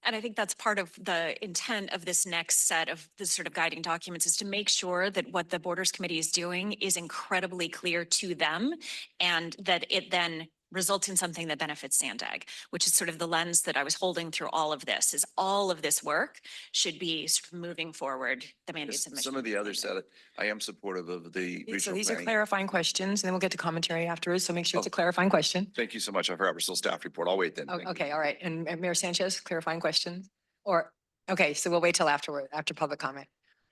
And I think that's part of the intent of this next set of the sort of guiding documents, is to make sure that what the Borders Committee is doing is incredibly clear to them, and that it then results in something that benefits SANDAG, which is sort of the lens that I was holding through all of this, is all of this work should be sort of moving forward the mandates and Some of the others said it. I am supportive of the So regional these are planning. clarifying questions, and then we'll get to commentary afterwards. So make sure it's a clarifying question. Thank you so much. I forgot we're still staff report. I'll wait then. Oh, Thank you. okay, all right. And Mayor Sanchez, clarifying questions? Or, okay, so we'll wait till after public comment.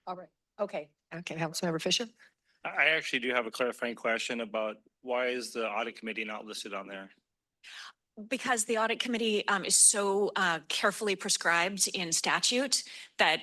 All right, okay. Okay, Councilmember Fisher? I actually do have a clarifying question about why is the audit committee not listed on there? Because the audit committee is so carefully prescribed in statute that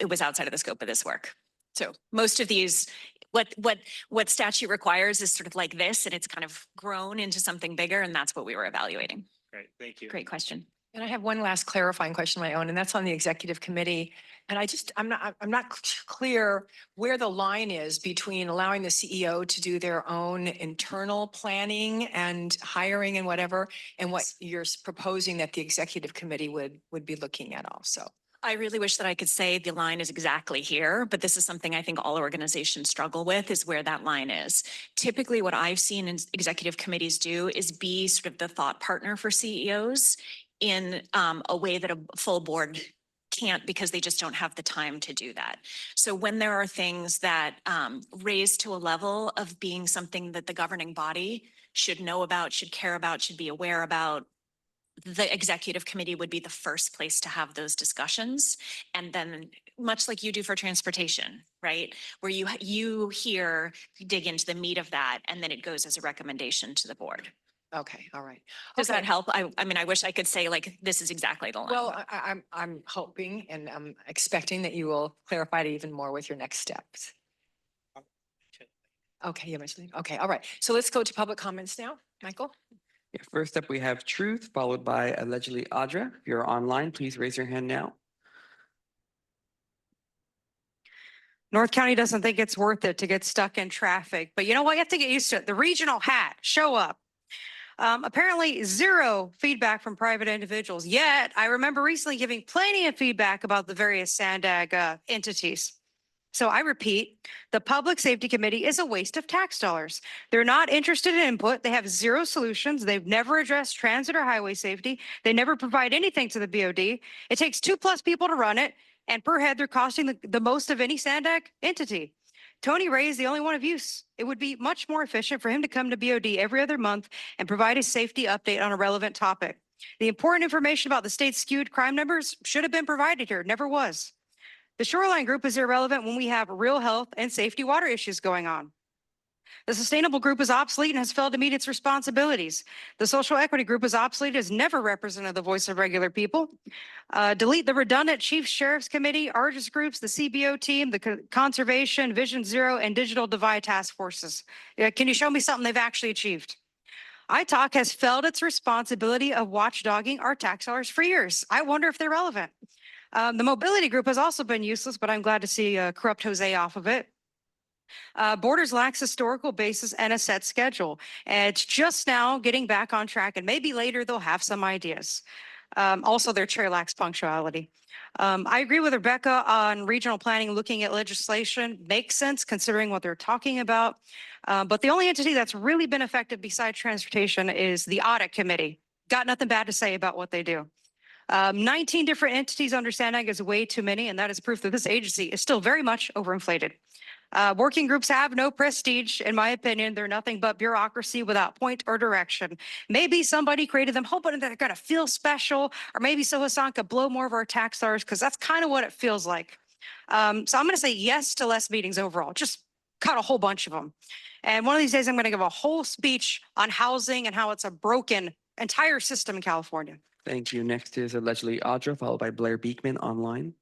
it was outside of the scope of this work. So most of these, what statute requires is sort of like this, and it's kind of grown into something bigger, and that's what we were evaluating. Great, thank you. Great question. And I have one last clarifying question of my own, and that's on the executive committee. And I'm not clear where the line is between allowing the CEO to do their own internal planning and hiring and whatever, and what you're proposing that the executive committee would be looking at also. I really wish that I could say the line is exactly here, but this is something I think all organizations struggle with, is where that line is. Typically, what I've seen in executive committees do is be sort of the thought partner for CEOs in a way that a full board can't, because they just don't have the time to do that. So when there are things that raise to a level of being something that the governing body should know about, should care about, should be aware about, the executive committee would be the first place to have those discussions. And then much like you do for transportation, right? Where you here dig into the meat of that, and then it goes as a recommendation to the board. Okay, all right. Does Okay. that help? I mean, I wish I could say like, this is exactly the line. Well, I'm hoping and I'm expecting that you will clarify it even more with your next steps. Okay, you mentioned, okay, all right. So let's go to public comments now. Michael? Yeah, first up, we have Truth, followed by allegedly Audra. If you're online, please raise your hand now. North County doesn't think it's worth it to get stuck in traffic, but you know what? You have to get used to it. The regional hat, show up. Apparently zero feedback from private individuals. Yet I remember recently giving plenty of feedback about the various SANDAG entities. So I repeat, the Public Safety Committee is a waste of tax dollars. They're not interested in input. They have zero solutions. They've never addressed transit or highway safety. They never provide anything to the BOD. It takes 2+ people to run it, and per head, they're costing the most of any SANDAG entity. Tony Ray is the only one of use. It would be much more efficient for him to come to BOD every other month and provide a safety update on a relevant topic. The important information about the state's skewed crime numbers should have been provided here. It never was. The Shoreline Group is irrelevant when we have real health and safety water issues going on. The Sustainable Group is obsolete and has failed to meet its responsibilities. The Social Equity Group is obsolete, has never represented the voice of regular people. Delete the redundant Chief Sheriff's Committee, Argus Groups, the CBO team, the Conservation, Vision Zero, and Digital Divide Task Forces. Can you show me something they've actually achieved? ITALK has failed its responsibility of watchdogging our tax dollars for years. I wonder if they're relevant. The Mobility Group has also been useless, but I'm glad to see corrupt Jose off of it. Borders lacks historical basis and a set schedule. And it's just now getting back on track, and maybe later they'll have some ideas. Also, their chair lacks punctuality. I agree with Rebecca on regional planning. Looking at legislation makes sense considering what they're talking about. But the only entity that's really been effective besides transportation is the Audit Committee. Got nothing bad to say about what they do. 19 different entities under SANDAG is way too many, and that is proof that this agency is still very much overinflated. Working groups have no prestige, in my opinion. They're nothing but bureaucracy without point or direction. Maybe somebody created them hoping that they're going to feel special, or maybe so Hassan could blow more of our tax dollars, because that's kind of what it feels like. So I'm going to say yes to less meetings overall. Just cut a whole bunch of them. And one of these days, I'm going to give a whole speech on housing and how it's a broken entire system in California. Thank you. Next is allegedly Audra, followed by Blair Beekman online.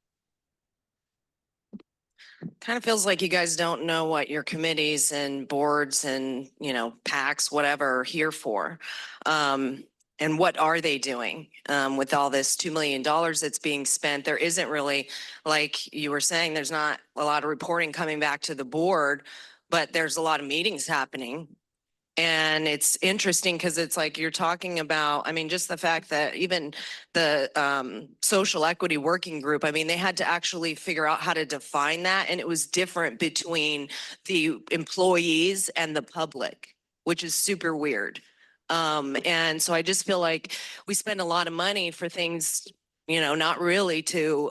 Kind of feels like you guys don't know what your committees and boards and, you know, PACs, whatever are here for. And what are they doing with all this $2 million that's being spent? There isn't really, like you were saying, there's not a lot of reporting coming back to the board, but there's a lot of meetings happening. And it's interesting because it's like you're talking about, I mean, just the fact that even the social equity working group, I mean, they had to actually figure out how to define that. And it was different between the employees and the public, which is super weird. And so I just feel like we spend a lot of money for things, you know, not really to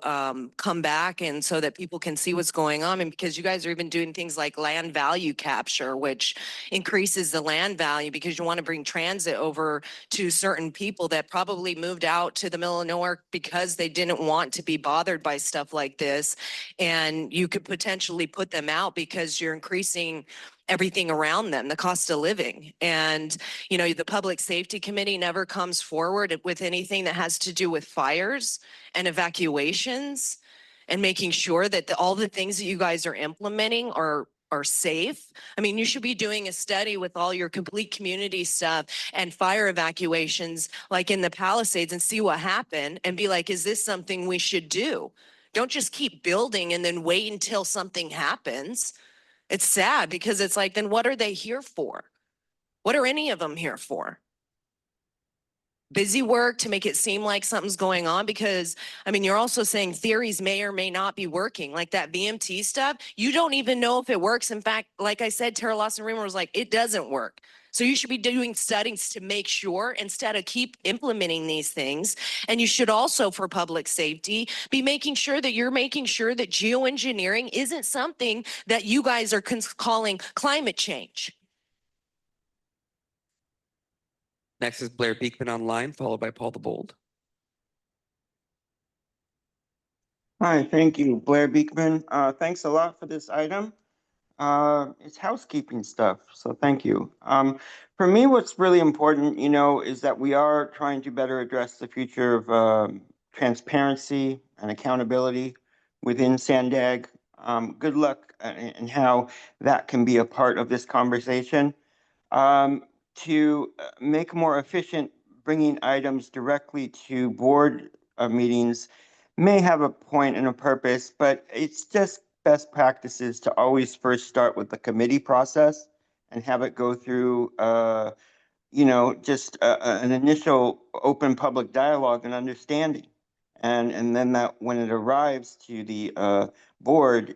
come back and so that people can see what's going on. And because you guys are even doing things like land value capture, which increases the land value because you want to bring transit over to certain people that probably moved out to the middle of nowhere because they didn't want to be bothered by stuff like this. And you could potentially put them out because you're increasing everything around them, the cost of living. And, you know, the Public Safety Committee never comes forward with anything that has to do with fires and evacuations. and making sure that all the things that you guys are implementing are safe. I mean, you should be doing a study with all your complete community stuff and fire evacuations like in the Palisades and see what happened and be like, is this something we should do? Don't just keep building and then wait until something happens. It's sad because it's like, then what are they here for? What are any of them here for? Busy work to make it seem like something's going on? Because, I mean, you're also saying theories may or may not be working, like that VMT stuff. You don't even know if it works. In fact, like I said, Tara Lawson-Remer was like, it doesn't work. So you should be doing studies to make sure instead of keep implementing these things. And you should also, for public safety, be making sure that you're making sure that geoengineering isn't something that you guys are calling climate change. Next is Blair Beekman online, followed by Paul the Bold. Hi, thank you, Blair Beekman. Thanks a lot for this item. It's housekeeping stuff, so thank you. For me, what's really important, is that we are trying to better address the future of transparency and accountability within SANDAG. Good luck in how that can be a part of this conversation. To make more efficient, bringing items directly to board meetings may have a point and a purpose, but it's just best practices to always first start with the committee process and have it go through, just an initial open public dialogue and understanding. And then that when it arrives to the board,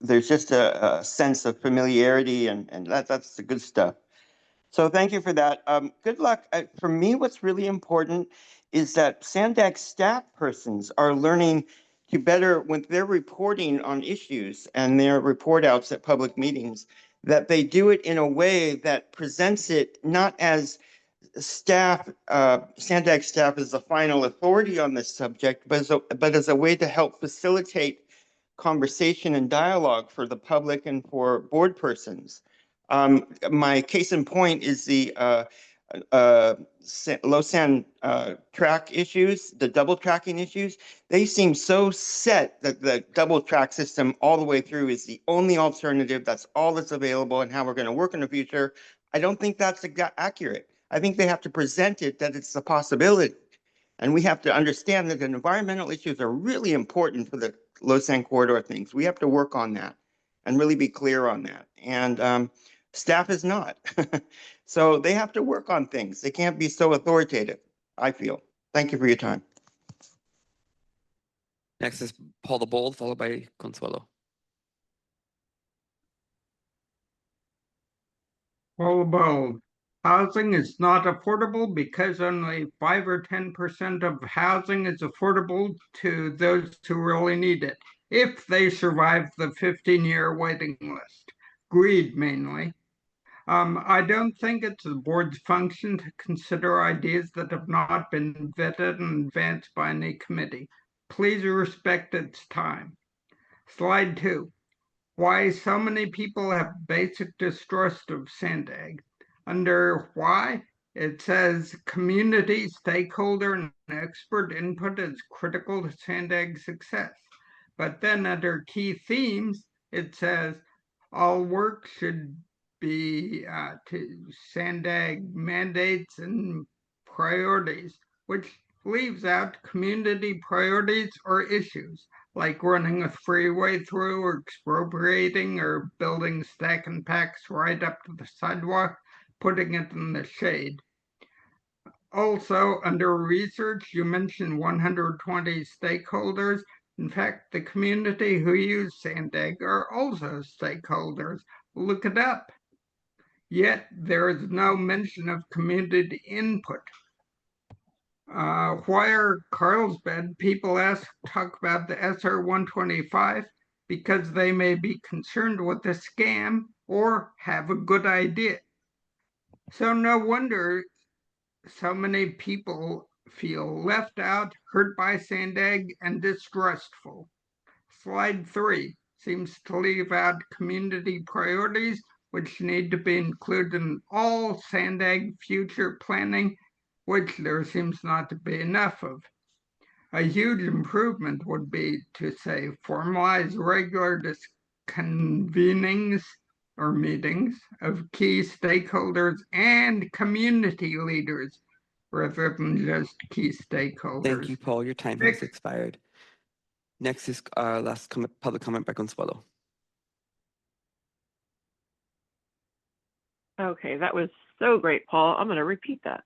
there's just a sense of familiarity and that's the good stuff. So thank you for that. Good luck. For me, what's really important is that SANDAG staff persons are learning to better, when they're reporting on issues and their report outs at public meetings, that they do it in a way that presents it not as staff, SANDAG staff is the final authority on this subject, but as a way to help facilitate conversation and dialogue for the public and for board persons. My case in point is the low-sand track issues, the double tracking issues. They seem so set that the double track system all the way through is the only alternative. That's all that's available and how we're going to work in the future. I don't think that's accurate. I think they have to present it that it's a possibility. And we have to understand that the environmental issues are really important for the low-sand corridor things. We have to work on that and really be clear on that. And staff is not. So they have to work on things. They can't be so authoritative, I feel. Thank you for your time. Next is Paul the Bold, followed by Consuelo. Paul the Bold. Housing is not affordable because only 5 or 10% of housing is affordable to those who really need it, if they survive the 15-year waiting list. Greed, mainly. I don't think it's the board's function to consider ideas that have not been vetted and advanced by any committee. Please respect its time. Slide 2. Why so many people have basic distrust of SANDAG. Under why, it says community, stakeholder, and expert input is critical to SANDAG's success. But then under key themes, it says all work should be to SANDAG mandates and priorities, which leaves out community priorities or issues like running a freeway through or expropriating or building stack and packs right up to the sidewalk, putting it in the shade. Also, under research, you mentioned 120 stakeholders. In fact, the community who use SANDAG are also stakeholders. Look it up. Yet there is no mention of community input. Why are Carlsbad people talk about the SR 125? Because they may be concerned with a scam or have a good idea. So no wonder so many people feel left out, hurt by SANDAG, and distrustful. Slide 3 seems to leave out community priorities, which need to be included in all SANDAG future planning, which there seems not to be enough of. A huge improvement would be to say formalize regular convenings or meetings of key stakeholders and community leaders rather than just key stakeholders. Thank you, Paul. Your time has expired. Next is our last public comment by Consuelo. Okay, that was so great, Paul. I'm going to repeat that.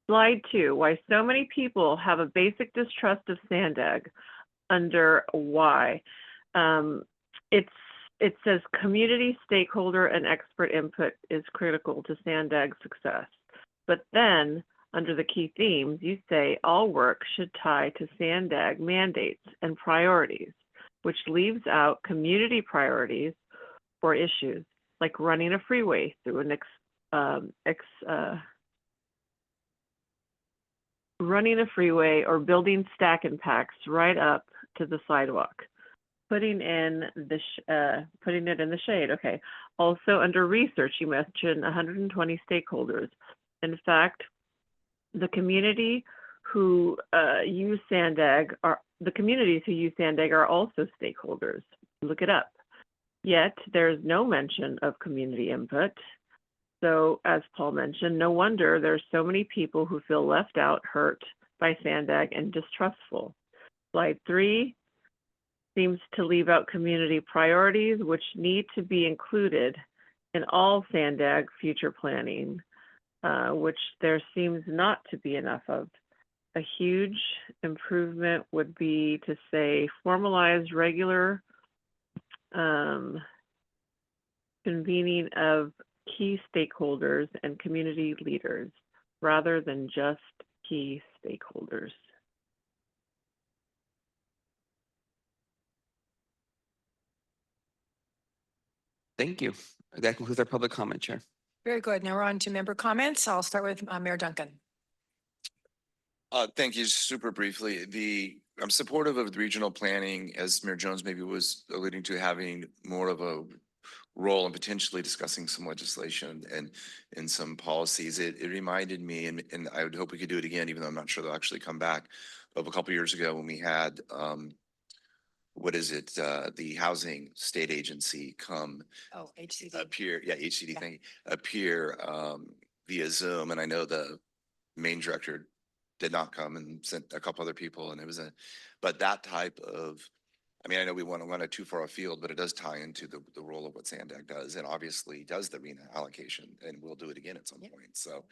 Slide 2, why so many people have a basic distrust of SANDAG under why. It says community, stakeholder, and expert input is critical to SANDAG's success. But then under the key themes, you say all work should tie to SANDAG mandates and priorities, which leaves out community priorities or issues like running a freeway through running a freeway or building stack and packs right up to the sidewalk, putting it in the shade. Okay. Also under research, you mentioned 120 stakeholders. In fact, the community who use SANDAG the communities who use SANDAG are also stakeholders. Look it up. Yet there's no mention of community input. So as Paul mentioned, no wonder there's so many people who feel left out, hurt by SANDAG, and distrustful. Slide 3 seems to leave out community priorities, which need to be included in all SANDAG future planning, which there seems not to be enough of. A huge improvement would be to say formalize regular convening of key stakeholders and community leaders rather than just key stakeholders. Thank you. That concludes our public comment, Chair. Very good. Now we're on to member comments. I'll start with Mayor Duncan. Thank you. Super briefly, I'm supportive of the regional planning, as Mayor Jones maybe was alluding to, having more of a role in potentially discussing some legislation and some policies. It reminded me, and I would hope we could do it again, even though I'm not sure they'll actually come back, of a couple of years ago when we had the housing state agency come HCD. appear, HCD thing, appear via Zoom, and I know the main director did not come and sent a couple other people, and but that type of, I mean, I know we want to run it too far afield, but it does tie into the role of what SANDAG does, and obviously does the RENA allocation, and we'll do it again at some point. So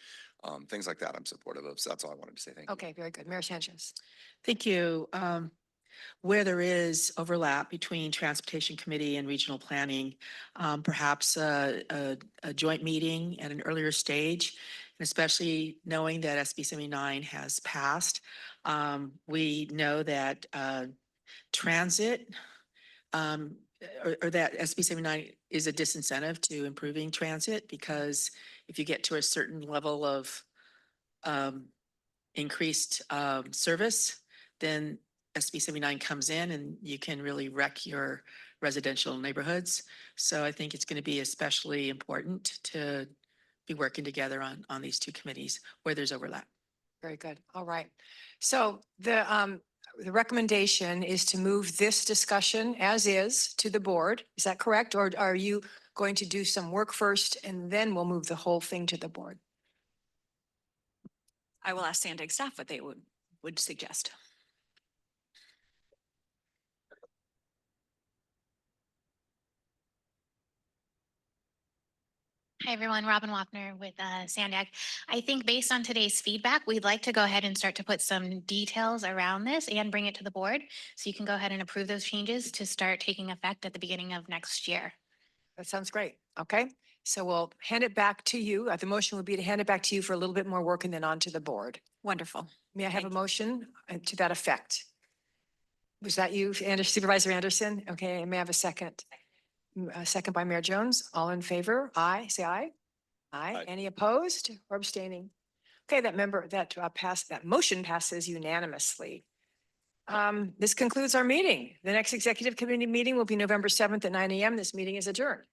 things like that I'm supportive of. So that's all I wanted to say. Thank you. Okay, very good. Mayor Sanchez. Thank you. Where there is overlap between Transportation Committee and Regional Planning, perhaps a joint meeting at an earlier stage, and especially knowing that SB 79 has passed. We know that transit or that SB 79 is a disincentive to improving transit, because if you get to a certain level of increased service, then SB 79 comes in and you can really wreck your residential neighborhoods. So I think it's going to be especially important to be working together on these two committees where there's overlap. Very good. All right. So the recommendation is to move this discussion as is to the board. Is that correct? Or are you going to do some work first and then we'll move the whole thing to the board? I will ask SANDAG staff what they would suggest. Hi, everyone. Robin Wapner with SANDAG. I think based on today's feedback, we'd like to go ahead and start to put some details around this and bring it to the board. So you can go ahead and approve those changes to start taking effect at the beginning of next year. That sounds great. Okay. So we'll hand it back to you. The motion would be to hand it back to you for a little bit more work and then on to the board. Wonderful. May I have a motion to that effect? Was that you, Supervisor Anderson? Okay. May I have a second? A second by Mayor Jones. All in favor? Aye. Say aye. Aye. Aye. Any opposed or abstaining? Okay, that motion passes unanimously. This concludes our meeting. The next executive committee meeting will be November 7th at 9 a.m. This meeting is adjourned.